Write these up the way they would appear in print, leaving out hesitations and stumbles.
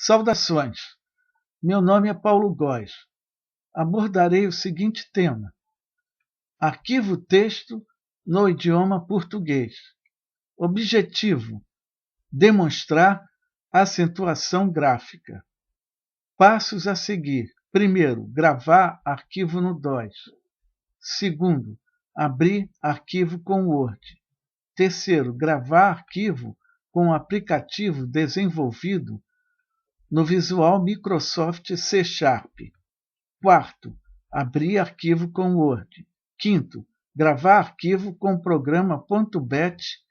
Saudações! Meu nome é Paulo Góes. Abordarei o seguinte tema: arquivo texto no idioma português. Objetivo: demonstrar acentuação gráfica. Passos a seguir. Primeiro, gravar arquivo no DOS. Segundo, abrir arquivo com Word. Terceiro, gravar arquivo com o aplicativo desenvolvido no Visual Microsoft C#. Quarto, abrir arquivo com Word. Quinto, gravar arquivo com o programa .bat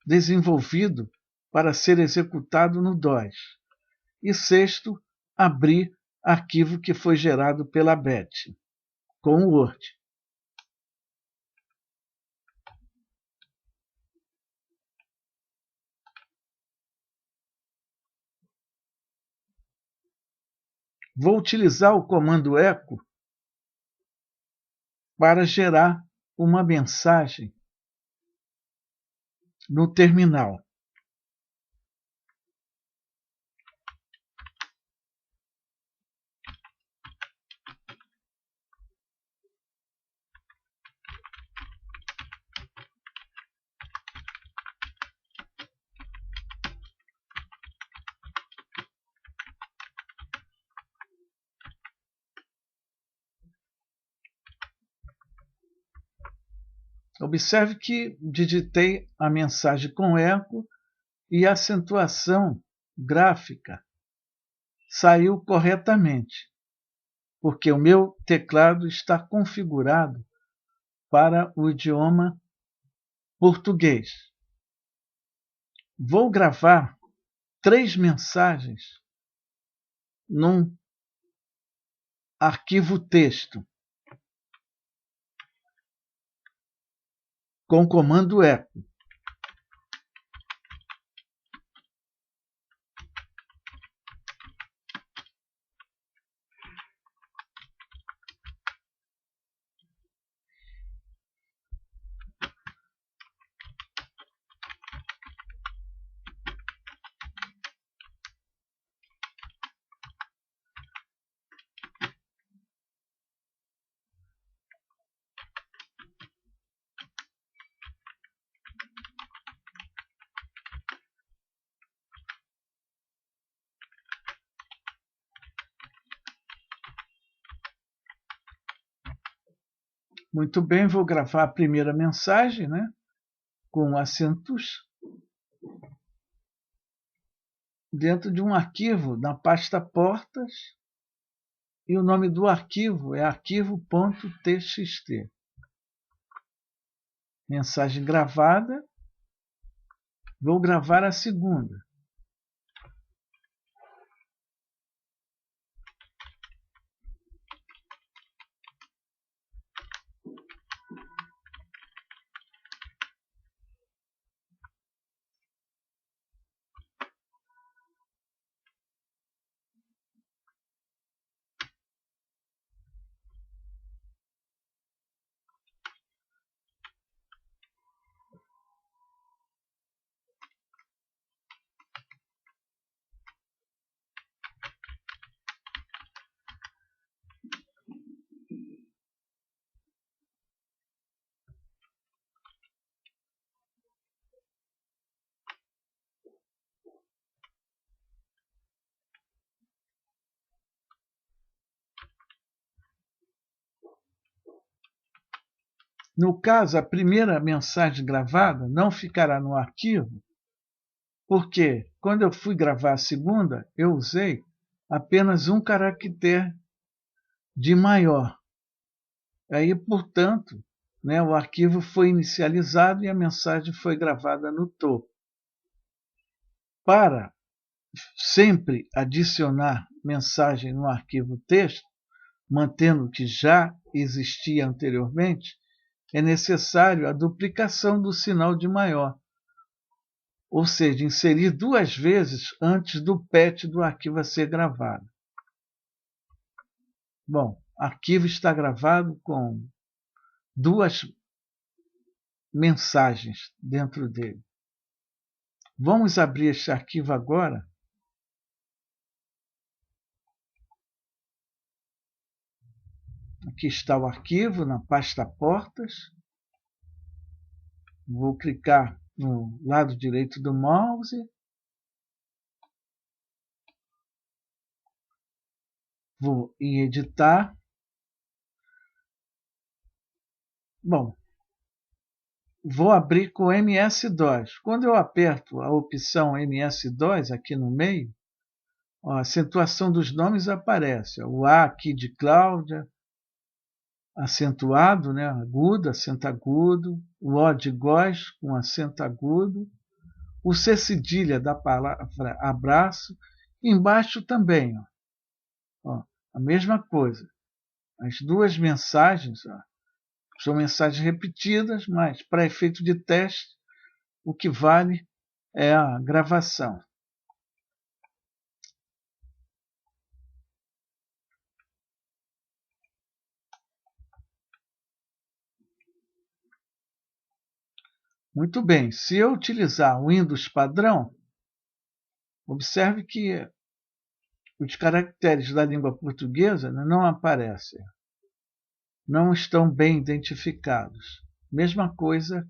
desenvolvido para ser executado no DOS. E sexto, abrir arquivo que foi gerado pela BAT com o Word. Vou utilizar o comando echo para gerar uma mensagem no terminal. Observe que digitei a mensagem com eco e a acentuação gráfica saiu corretamente, porque o meu teclado está configurado para o idioma português. Vou gravar 3 mensagens num arquivo texto com o comando echo. Muito bem, vou gravar a primeira mensagem, com acentos, dentro de um arquivo na pasta portas, e o nome do arquivo é arquivo.txt. Mensagem gravada. Vou gravar a segunda. No caso, a primeira mensagem gravada não ficará no arquivo, porque quando eu fui gravar a segunda, eu usei apenas um caractere de maior. Aí, portanto, o arquivo foi inicializado e a mensagem foi gravada no topo. Para sempre adicionar mensagem no arquivo texto, mantendo o que já existia anteriormente, é necessário a duplicação do sinal de maior, ou seja, inserir 2 vezes antes do PET do arquivo a ser gravado. Bom, o arquivo está gravado com 2 mensagens dentro dele. Vamos abrir este arquivo agora Aqui está o arquivo na pasta portas. Vou clicar no lado direito do mouse. Vou em editar. Bom, vou abrir com MS-DOS. Quando eu aperto a opção MS-DOS aqui no meio, ó, a acentuação dos nomes aparece. O A aqui de Cláudia, acentuado, né? Agudo, acento agudo. O O de Góis, com acento agudo. O C cedilha da palavra abraço. Embaixo também, ó, a mesma coisa. As duas mensagens, ó, são mensagens repetidas, mas para efeito de teste, o que vale é a gravação. Muito bem, se eu utilizar o Windows padrão, observe que os caracteres da língua portuguesa não aparecem, não estão bem identificados. Mesma coisa,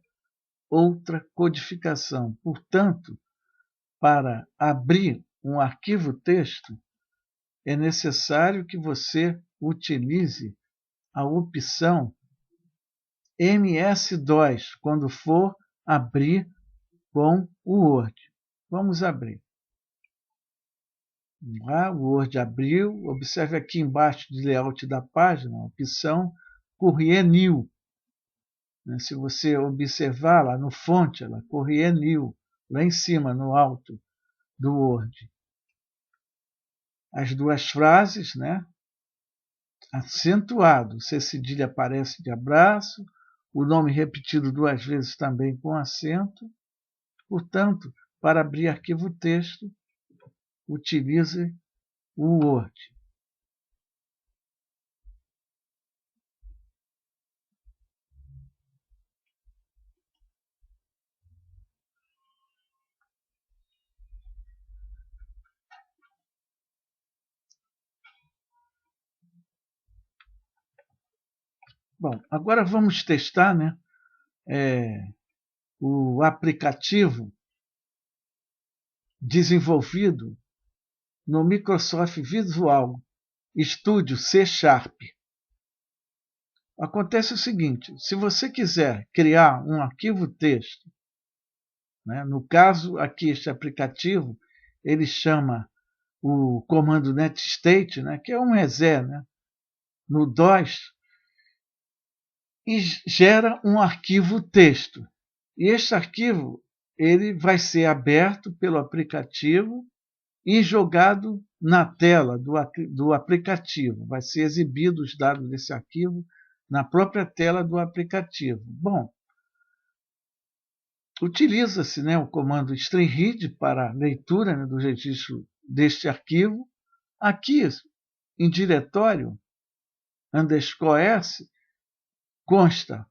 outra codificação. Portanto, para abrir um arquivo texto, é necessário que você utilize a opção MS-DOS quando for abrir com o Word. Vamos abrir. O Word abriu. Observe aqui embaixo de layout da página a opção Courrier New. Se você observar lá no fonte, ela Courrier New, lá em cima, no alto do Word. As duas frases, né? Acentuado, C cedilha aparece de abraço, o nome repetido duas vezes também com acento. Portanto, para abrir arquivo texto, utilize o Word. Bom, agora vamos testar, né, o aplicativo desenvolvido no Microsoft Visual Studio C#. Acontece o seguinte, se você quiser criar um arquivo texto, né, no caso aqui este aplicativo, ele chama o comando netstate, né, que é um exe, né, no DOS, e gera um arquivo texto. E este arquivo ele vai ser aberto pelo aplicativo e jogado na tela do aplicativo. Vai ser exibido os dados desse arquivo na própria tela do aplicativo. Bom, utiliza-se, né, o comando stringread para a leitura, né, do registro deste arquivo. Aqui, em diretório _s, consta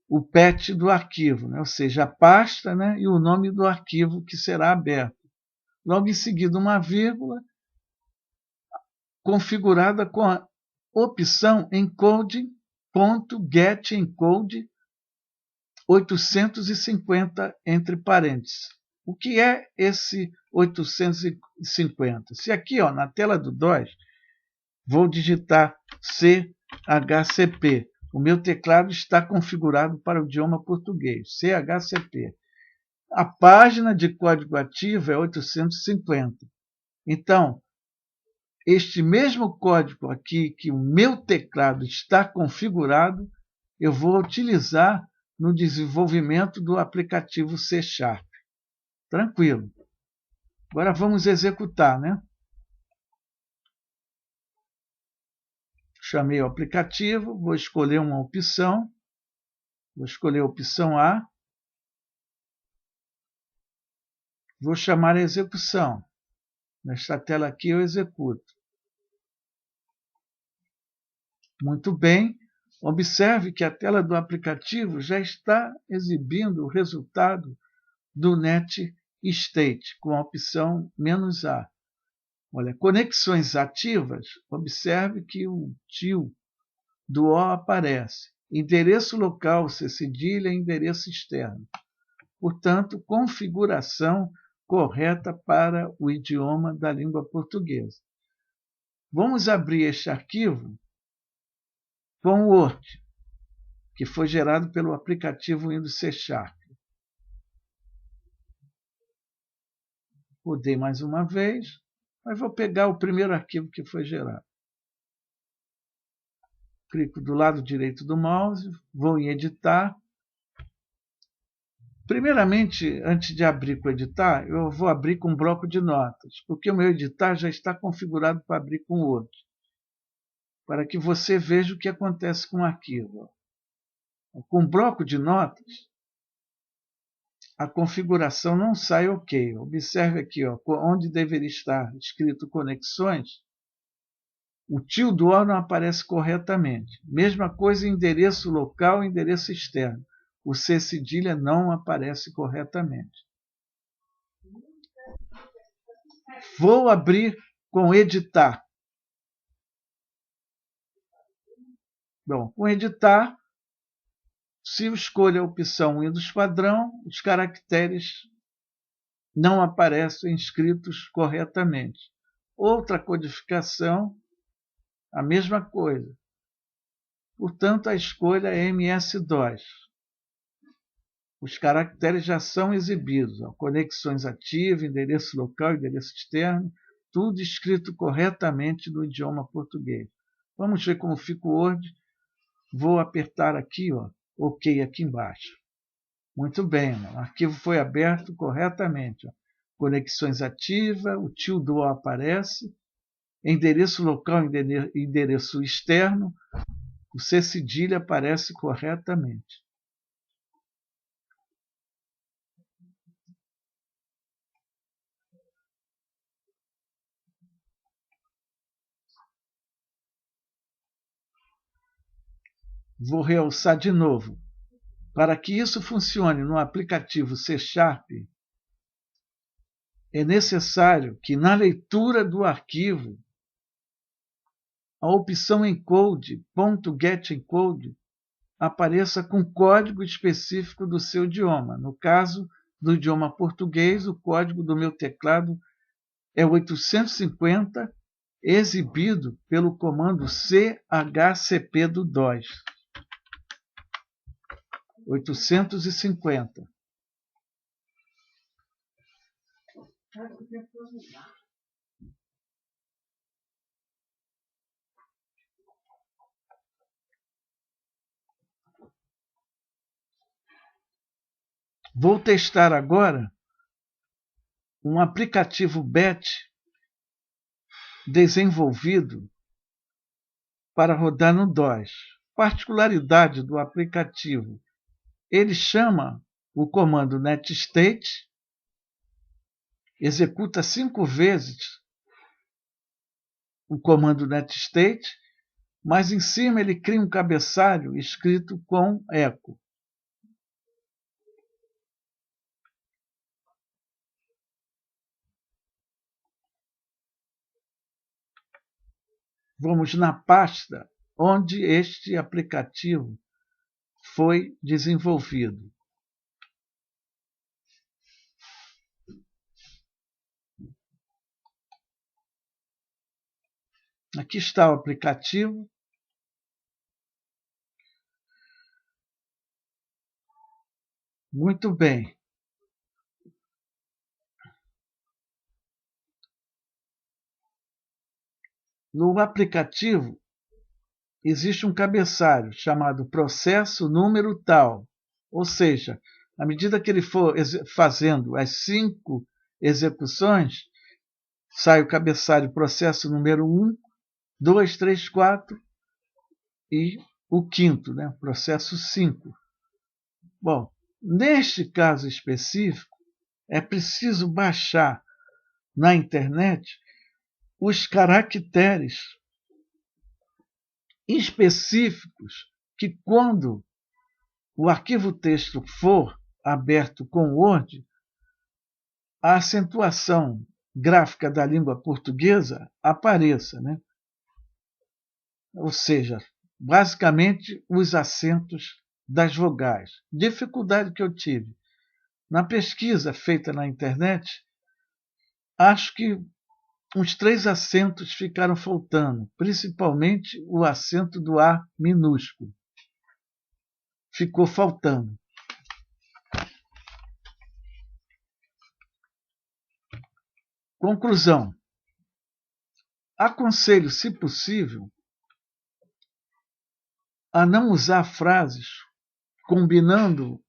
o path do arquivo, né, ou seja, a pasta, né, e o nome do arquivo que será aberto. Logo em seguida, uma vírgula, configurada com a opção encode.getEncode 850 entre parênteses. O que é esse 850? Se aqui, ó, na tela do DOS, vou digitar CHCP. O meu teclado está configurado para o idioma português, CHCP. A página de código ativo é 850. Então, este mesmo código aqui que o meu teclado está configurado, eu vou utilizar no desenvolvimento do aplicativo C#. Tranquilo. Agora vamos executar, né? Chamei o aplicativo, vou escolher uma opção. Vou escolher a opção A. Vou chamar a execução. Nesta tela aqui eu executo. Muito bem. Observe que a tela do aplicativo já está exibindo o resultado do netstate, com a opção "-a". Olha, conexões ativas, observe que o tio do O aparece. Endereço local, C cedilha, endereço externo. Portanto, configuração correta para o idioma da língua portuguesa. Vamos abrir este arquivo com o Word, que foi gerado pelo aplicativo Windows C#. Mudei mais uma vez, mas vou pegar o primeiro arquivo que foi gerado. Clico do lado direito do mouse, vou em editar. Primeiramente, antes de abrir com editar, eu vou abrir com um bloco de notas, porque o meu editar já está configurado para abrir com o Word, para que você veja o que acontece com o arquivo. Com bloco de notas, a configuração não sai ok. Observe aqui, onde deveria estar escrito conexões, o tio do O não aparece corretamente. Mesma coisa endereço local e endereço externo. O C cedilha não aparece corretamente. Vou abrir com editar. Bom, com editar, se eu escolho a opção Windows padrão, os caracteres não aparecem escritos corretamente. Outra codificação, a mesma coisa. Portanto, a escolha é MS-DOS. Os caracteres já são exibidos. Conexões ativas, endereço local, endereço externo, tudo escrito corretamente no idioma português. Vamos ver como fica o Word. Vou apertar aqui, OK aqui embaixo. Muito bem, o arquivo foi aberto corretamente. Conexões ativas, o tio do O aparece, endereço local, endereço externo, o C cedilha aparece corretamente. Vou realçar de novo. Para que isso funcione no aplicativo C#, é necessário que na leitura do arquivo, a opção encode, .getEncode, apareça com código específico do seu idioma. No caso do idioma português, o código do meu teclado é 850, exibido pelo comando chcp do DOS. 850. Vou testar agora um aplicativo BET desenvolvido para rodar no DOS. Particularidade do aplicativo: ele chama o comando netstate, executa 5 vezes o comando netstate, mas em cima ele cria um cabeçalho escrito com eco. Vamos na pasta onde este aplicativo foi desenvolvido. Aqui está o aplicativo. Muito bem. No aplicativo existe um cabeçalho chamado processo número tal. Ou seja, à medida que ele for fazendo as 5 execuções, sai o cabeçalho processo número 1, 2, 3, 4 e o quinto, processo 5. Bom, neste caso específico, é preciso baixar na internet os caracteres específicos que, quando o arquivo texto for aberto com Word, a acentuação gráfica da língua portuguesa apareça. Ou seja, basicamente os acentos das vogais. Dificuldade que eu tive. Na pesquisa feita na internet, acho que uns 3 acentos ficaram faltando, principalmente o acento do A minúsculo. Ficou faltando. Conclusão. Aconselho, se possível, a não usar frases combinando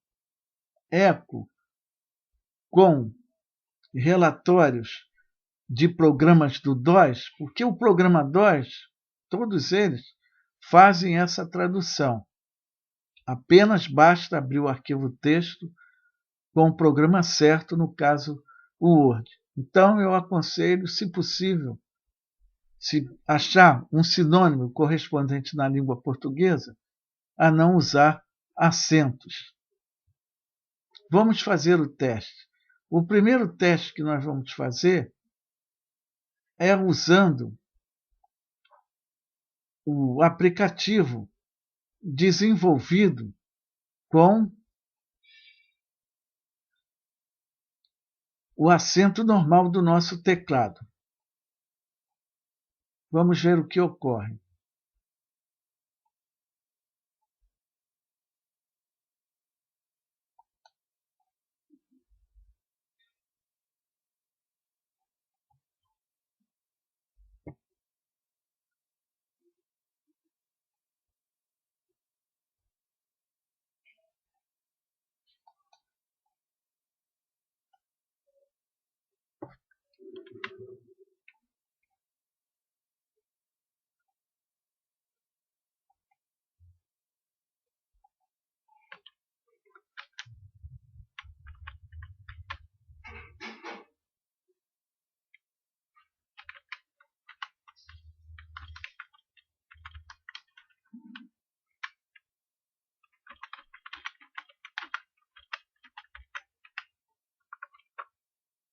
eco com relatórios de programas do DOS, porque o programa DOS, todos eles, fazem essa tradução. Apenas basta abrir o arquivo texto com o programa certo, no caso, o Word. Então, eu aconselho, se possível, se achar um sinônimo correspondente na língua portuguesa, a não usar acentos. Vamos fazer o teste. O primeiro teste que nós vamos fazer é usando o aplicativo desenvolvido com o acento normal do nosso teclado. Vamos ver o que ocorre.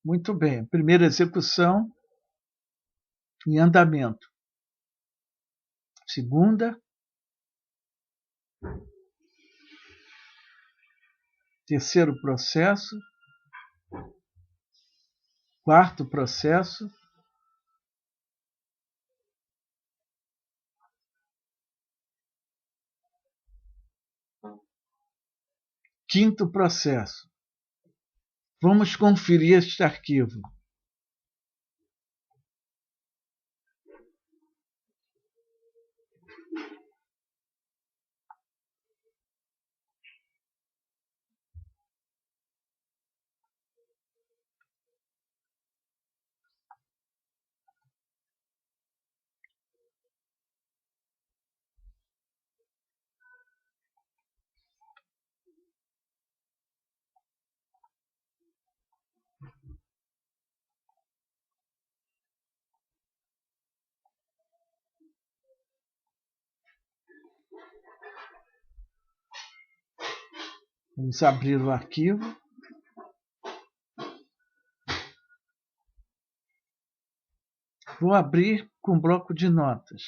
Muito bem. Primeira execução em andamento. Segunda. Terceiro processo. Quarto processo. Quinto processo. Vamos conferir este arquivo. Vamos abrir o arquivo. Vou abrir com bloco de notas.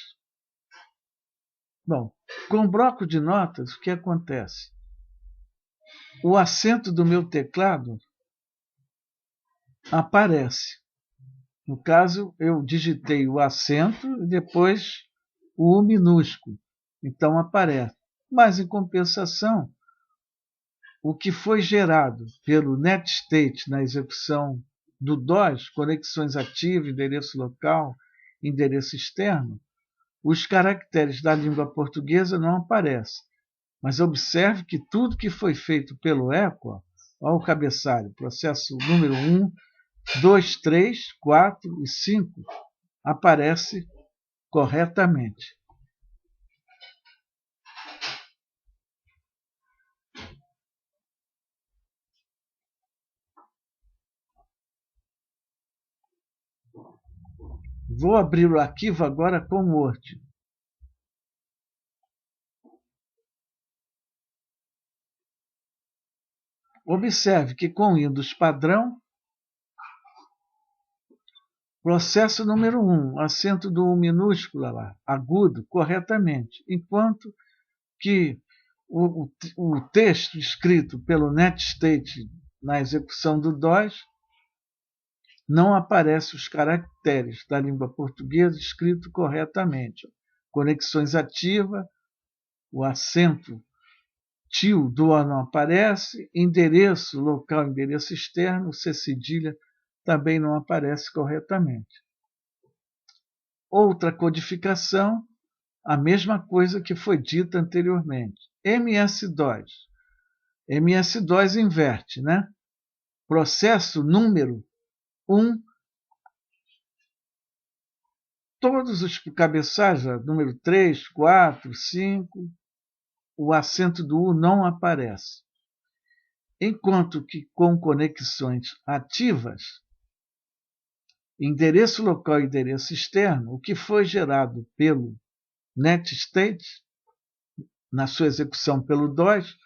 Bom, com bloco de notas, o que acontece? O acento do meu teclado aparece. No caso, eu digitei o acento e depois o U minúsculo. Então aparece. Mas, em compensação, o que foi gerado pelo NetState na execução do DOS, conexões ativas, endereço local, endereço externo, os caracteres da língua portuguesa não aparecem. Mas observe que tudo que foi feito pelo ECO, olha o cabeçalho, processo número 1, 2, 3, 4 e 5, aparece corretamente. Vou abrir o arquivo agora com o Word. Observe que com Windows padrão, Processo número 1, acento do U minúsculo lá, agudo, corretamente, enquanto que o texto escrito pelo NetState na execução do DOS não aparece os caracteres da língua portuguesa escrito corretamente. Conexões ativas, o acento tio do O não aparece, endereço local, endereço externo, C cedilha também não aparece corretamente. Outra codificação, a mesma coisa que foi dita anteriormente. MS-DOS. MS-DOS inverte, né? Processo número 1, todos os cabeçalhos, número 3, 4, 5, o acento do U não aparece. Enquanto que com conexões ativas, endereço local e endereço externo, o que foi gerado pelo NetState, na sua execução pelo DOS,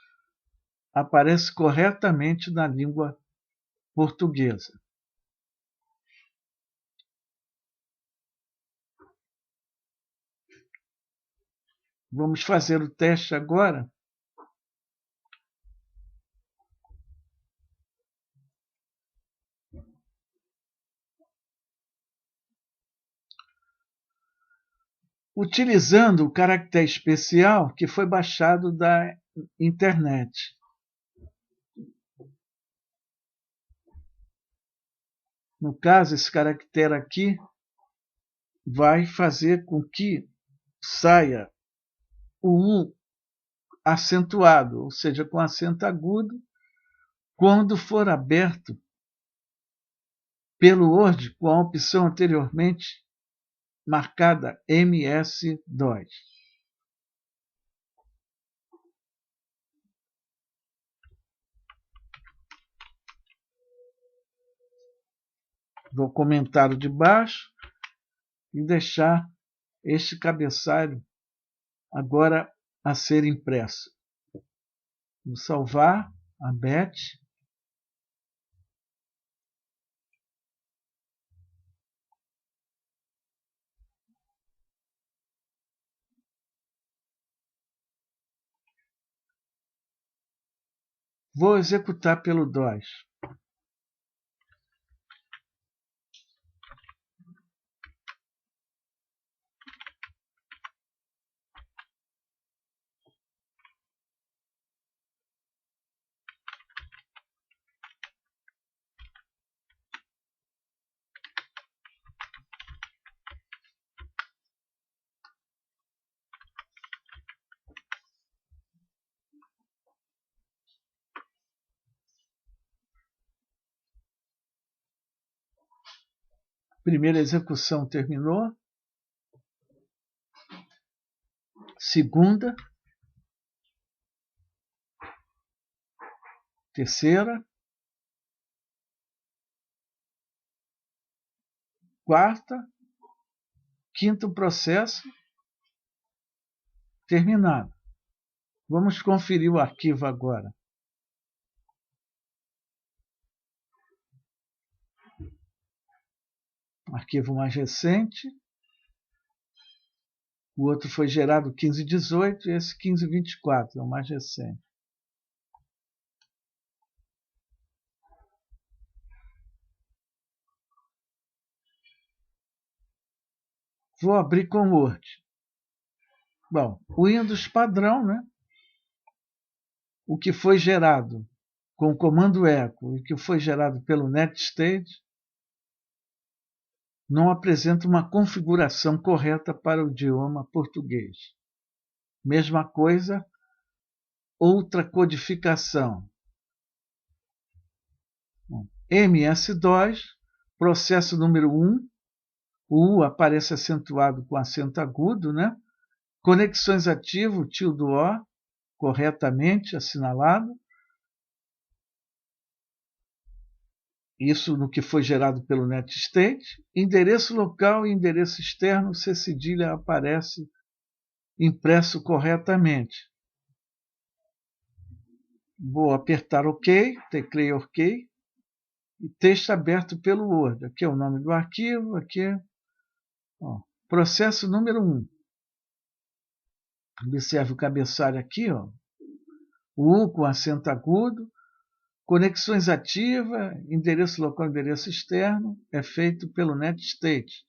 aparece corretamente na língua portuguesa. Vamos fazer o teste agora. Utilizando o caractere especial que foi baixado da internet. No caso, esse caractere aqui vai fazer com que saia o U acentuado, ou seja, com acento agudo, quando for aberto pelo Word com a opção anteriormente marcada MS-DOS. Vou comentar o de baixo e deixar este cabeçalho agora a ser impresso. Vou salvar a BET. Vou executar pelo DOS. Primeira execução terminou. Segunda. Terceira. Quarta. Quinto processo terminado. Vamos conferir o arquivo agora. Arquivo mais recente. O outro foi gerado 15/18 e esse 15/24 é o mais recente. Vou abrir com o Word. Bom, o Windows padrão, né? O que foi gerado com o comando echo e que foi gerado pelo NetState não apresenta uma configuração correta para o idioma português. Mesma coisa, outra codificação. MS-DOS, processo número 1, o U aparece acentuado com acento agudo, né? Conexões ativo, tio do O, corretamente assinalado. Isso no que foi gerado pelo NetState. Endereço local e endereço externo, C cedilha aparece impresso corretamente. Vou apertar OK, teclei OK. e texto aberto pelo Word. Aqui é o nome do arquivo, aqui é processo número 1. Observe o cabeçalho aqui, o U com acento agudo, conexões ativas, endereço local, endereço externo, é feito pelo NetState,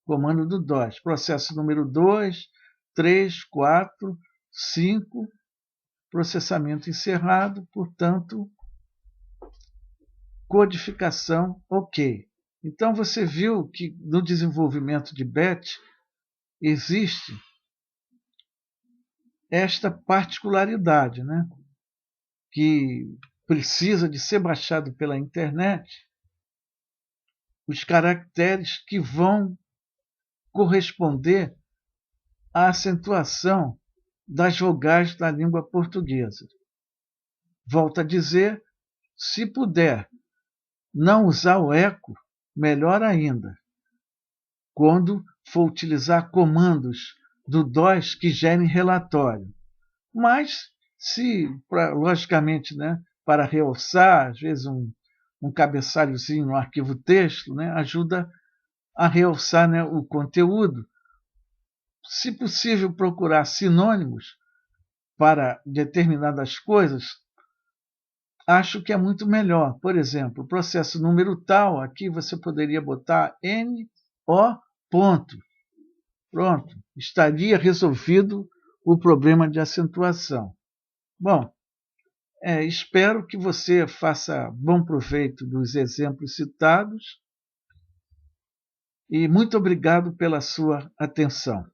comando do DOS. Processo número 2, 3, 4, 5, processamento encerrado, portanto, codificação ok. Então você viu que no desenvolvimento de BET existe esta particularidade, né? Que precisa de ser baixado pela internet os caracteres que vão corresponder à acentuação das vogais da língua portuguesa. Volto a dizer, se puder não usar o eco, melhor ainda, quando for utilizar comandos do DOS que gerem relatório. Mas, logicamente, né, para realçar, às vezes um cabeçalhozinho no arquivo texto, né, ajuda a realçar, né, o conteúdo. Se possível, procurar sinônimos para determinadas coisas, acho que é muito melhor. Por exemplo, processo número tal, aqui você poderia botar NO ponto. Pronto, estaria resolvido o problema de acentuação. Bom, espero que você faça bom proveito dos exemplos citados e muito obrigado pela sua atenção.